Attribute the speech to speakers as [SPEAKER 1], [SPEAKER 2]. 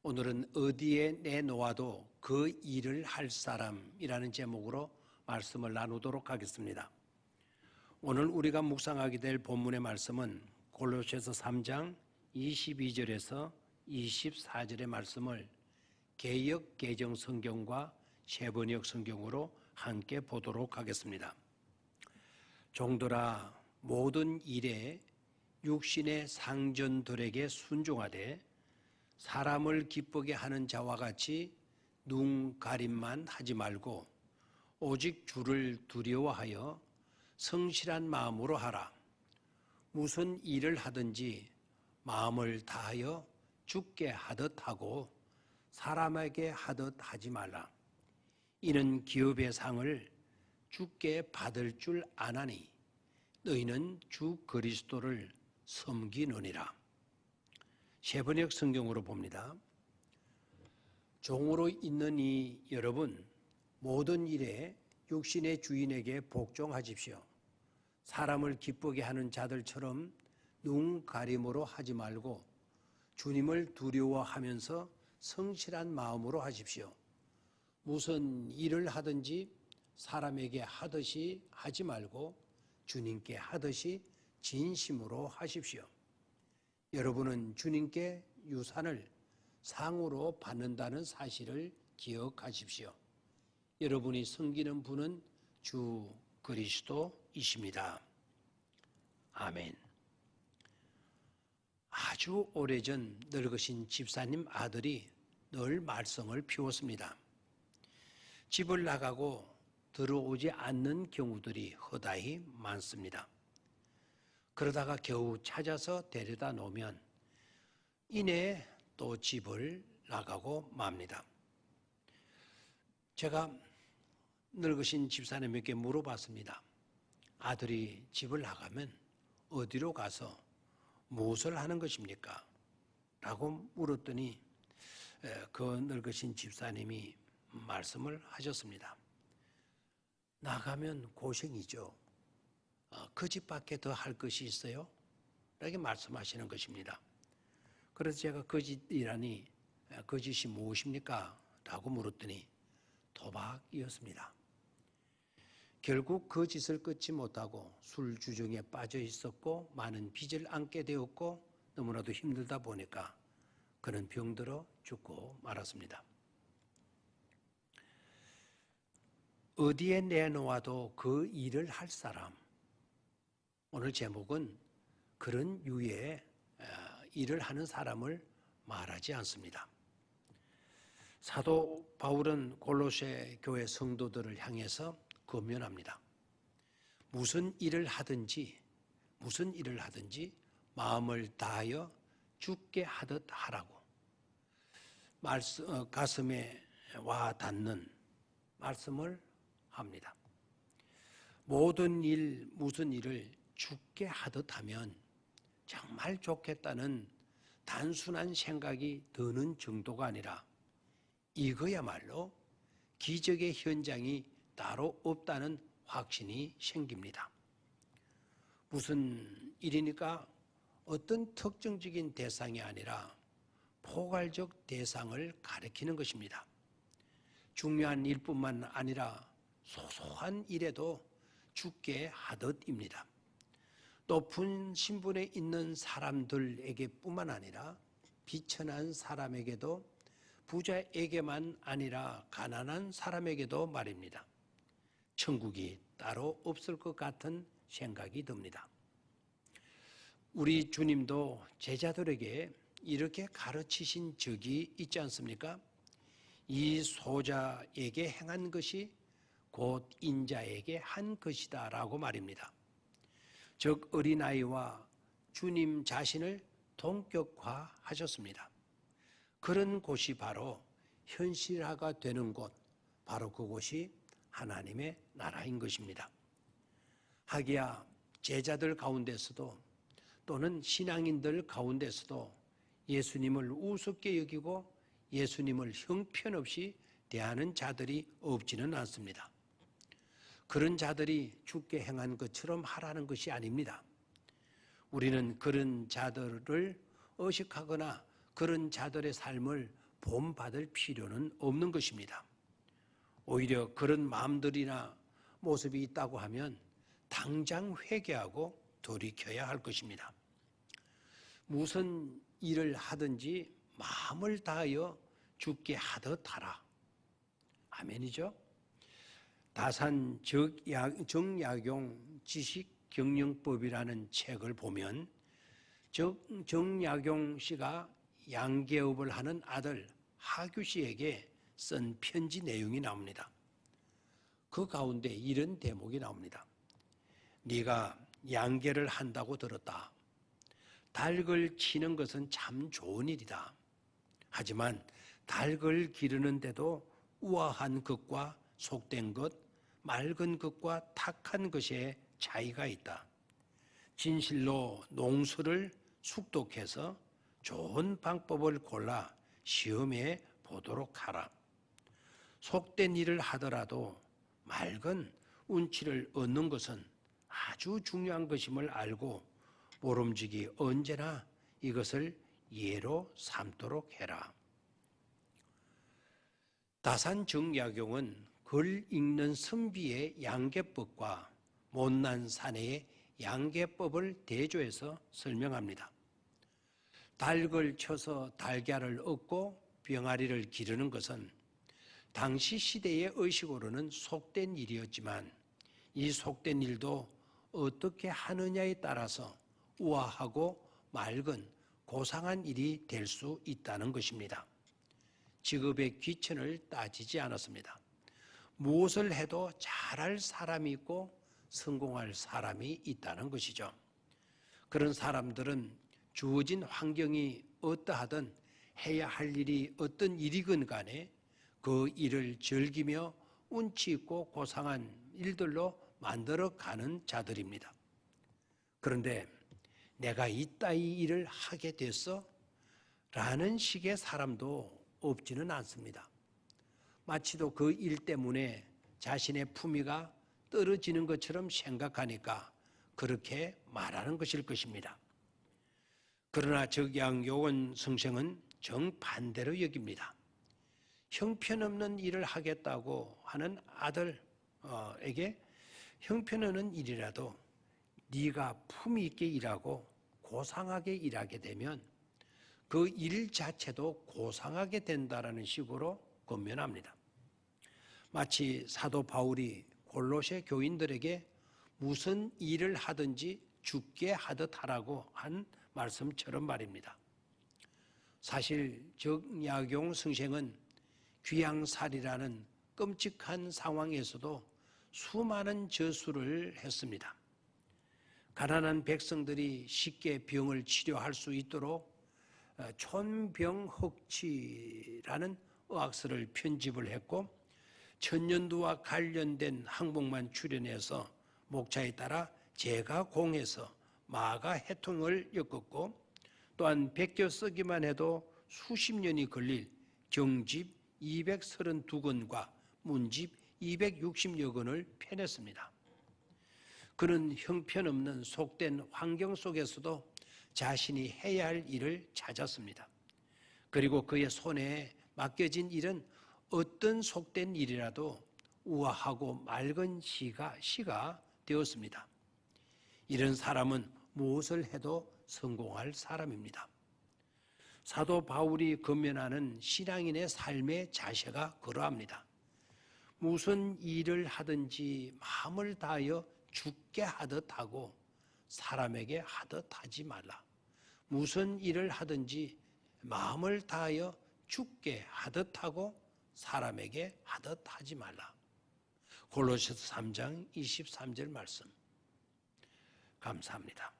[SPEAKER 1] 오늘은 어디에 내놓아도 그 일을 할 사람이라는 제목으로 말씀을 나누도록 하겠습니다. 오늘 우리가 묵상하게 될 본문의 말씀은 골로새서 3장 22절에서 24절의 말씀을 개역 개정 성경과 세번역 성경으로 함께 보도록 하겠습니다. 종들아, 모든 일에 육신의 상전들에게 순종하되 사람을 기쁘게 하는 자와 같이 눈 가림만 하지 말고 오직 주를 두려워하여 성실한 마음으로 하라. 무슨 일을 하든지 마음을 다하여 주께 하듯 하고 사람에게 하듯 하지 말라. 이는 기업의 상을 주께 받을 줄 아나니 너희는 주 그리스도를 섬기느니라. 세번역 성경으로 봅니다. 종으로 있는 이 여러분, 모든 일에 육신의 주인에게 복종하십시오. 사람을 기쁘게 하는 자들처럼 눈 가림으로 하지 말고 주님을 두려워하면서 성실한 마음으로 하십시오. 무슨 일을 하든지 사람에게 하듯이 하지 말고 주님께 하듯이 진심으로 하십시오. 여러분은 주님께 유산을 상으로 받는다는 사실을 기억하십시오. 여러분이 섬기는 분은 주 그리스도이십니다. 아멘. 아주 오래전 늙으신 집사님 아들이 늘 말썽을 피웠습니다. 집을 나가고 들어오지 않는 경우들이 허다히 많습니다. 그러다가 겨우 찾아서 데려다 놓으면 이내 또 집을 나가고 맙니다. 제가 늙으신 집사님에게 물어봤습니다. 아들이 집을 나가면 어디로 가서 무엇을 하는 것입니까? 라고 물었더니 그 늙으신 집사님이 말씀을 하셨습니다. 나가면 고생이죠. 그 집 밖에 더 할 것이 있어요? 이렇게 말씀하시는 것입니다. 그래서 제가 거짓이라니 거짓이 무엇입니까? 라고 물었더니 도박이었습니다. 결국 그 짓을 끊지 못하고 술주정에 빠져 있었고 많은 빚을 안게 되었고 너무나도 힘들다 보니까 그는 병들어 죽고 말았습니다. 어디에 내놓아도 그 일을 할 사람. 오늘 제목은 그런 유의 일을 하는 사람을 말하지 않습니다. 사도 바울은 골로새 교회 성도들을 향해서 권면합니다. 무슨 일을 하든지 마음을 다하여 주께 하듯 하라고. 가슴에 와 닿는 말씀을 합니다. 모든 일, 무슨 일을 주께 하듯 하면 정말 좋겠다는 단순한 생각이 드는 정도가 아니라 이거야말로 기적의 현장이 따로 없다는 확신이 생깁니다. 무슨 일이니까 어떤 특정적인 대상이 아니라 포괄적 대상을 가리키는 것입니다. 중요한 일뿐만 아니라 소소한 일에도 주께 하듯입니다. 높은 신분에 있는 사람들에게 뿐만 아니라 비천한 사람에게도 부자에게만 아니라 가난한 사람에게도 말입니다. 천국이 따로 없을 것 같은 생각이 듭니다. 우리 주님도 제자들에게 이렇게 가르치신 적이 있지 않습니까? 이 소자에게 행한 것이 곧 인자에게 한 것이다 라고 말입니다. 즉 어린아이와 주님 자신을 동격화하셨습니다. 그런 곳이 바로 현실화가 되는 곳, 바로 그곳이 하나님의 나라인 것입니다. 하기야 제자들 가운데서도 또는 신앙인들 가운데서도 예수님을 우습게 여기고 예수님을 형편없이 대하는 자들이 없지는 않습니다. 그런 자들이 주께 행한 것처럼 하라는 것이 아닙니다. 우리는 그런 자들을 의식하거나 그런 자들의 삶을 본받을 필요는 없는 것입니다. 오히려 그런 마음들이나 모습이 있다고 하면 당장 회개하고 돌이켜야 할 것입니다. 무슨 일을 하든지 마음을 다하여 주께 하듯 하라. 아멘이죠? 다산 정약용 지식경영법이라는 책을 보면 정약용 씨가 양계업을 하는 아들 하규 씨에게 쓴 편지 내용이 나옵니다. 그 가운데 이런 대목이 나옵니다. 네가 양계를 한다고 들었다. 닭을 치는 것은 참 좋은 일이다. 하지만 닭을 기르는데도 우아한 것과 속된 것, 맑은 것과 탁한 것의 차이가 있다. 진실로 농수를 숙독해서 좋은 방법을 골라 시험해 보도록 하라. 속된 일을 하더라도 맑은 운치를 얻는 것은 아주 중요한 것임을 알고 모름지기 언제나 이것을 예로 삼도록 해라. 다산 정약용은 글 읽는 선비의 양계법과 못난 사내의 양계법을 대조해서 설명합니다. 닭을 쳐서 달걀을 얻고 병아리를 기르는 것은 당시 시대의 의식으로는 속된 일이었지만 이 속된 일도 어떻게 하느냐에 따라서 우아하고 맑은 고상한 일이 될 수 있다는 것입니다. 직업의 귀천을 따지지 않았습니다. 무엇을 해도 잘할 사람이 있고 성공할 사람이 있다는 것이죠. 그런 사람들은 주어진 환경이 어떠하든 해야 할 일이 어떤 일이건 간에 그 일을 즐기며 운치 있고 고상한 일들로 만들어가는 자들입니다. 그런데 내가 이따위 일을 하게 됐어? 라는 식의 사람도 없지는 않습니다. 마치도 그 일 때문에 자신의 품위가 떨어지는 것처럼 생각하니까 그렇게 말하는 것일 것입니다. 그러나 정약용 선생은 정반대로 여깁니다. 형편없는 일을 하겠다고 하는 아들에게 형편없는 일이라도 네가 품위 있게 일하고 고상하게 일하게 되면 그 일 자체도 고상하게 된다라는 식으로 권면합니다. 마치 사도 바울이 골로새 교인들에게 무슨 일을 하든지 주께 하듯 하라고 한 말씀처럼 말입니다. 사실 정약용 선생은 귀양살이라는 끔찍한 상황에서도 수많은 저수를 했습니다. 가난한 백성들이 쉽게 병을 치료할 수 있도록 촌병흑치라는 의학서를 편집을 했고 천년두와 관련된 항목만 출연해서 목차에 따라 제가공해서 마가 해통을 엮었고 또한 베껴 쓰기만 해도 수십 년이 걸릴 경집 232권과 문집 260여 권을 펴냈습니다. 그는 형편없는 속된 환경 속에서도 자신이 해야 할 일을 찾았습니다. 그리고 그의 손에 맡겨진 일은 어떤 속된 일이라도 우아하고 맑은 시가 되었습니다. 이런 사람은 무엇을 해도 성공할 사람입니다. 사도 바울이 권면하는 신앙인의 삶의 자세가 그러합니다. 무슨 일을 하든지 마음을 다하여 주께 하듯 하고 사람에게 하듯 하지 말라. 무슨 일을 하든지 마음을 다하여 주께 하듯 하고 사람에게 하듯 하지 말라. 골로새서 3장 23절 말씀. 감사합니다.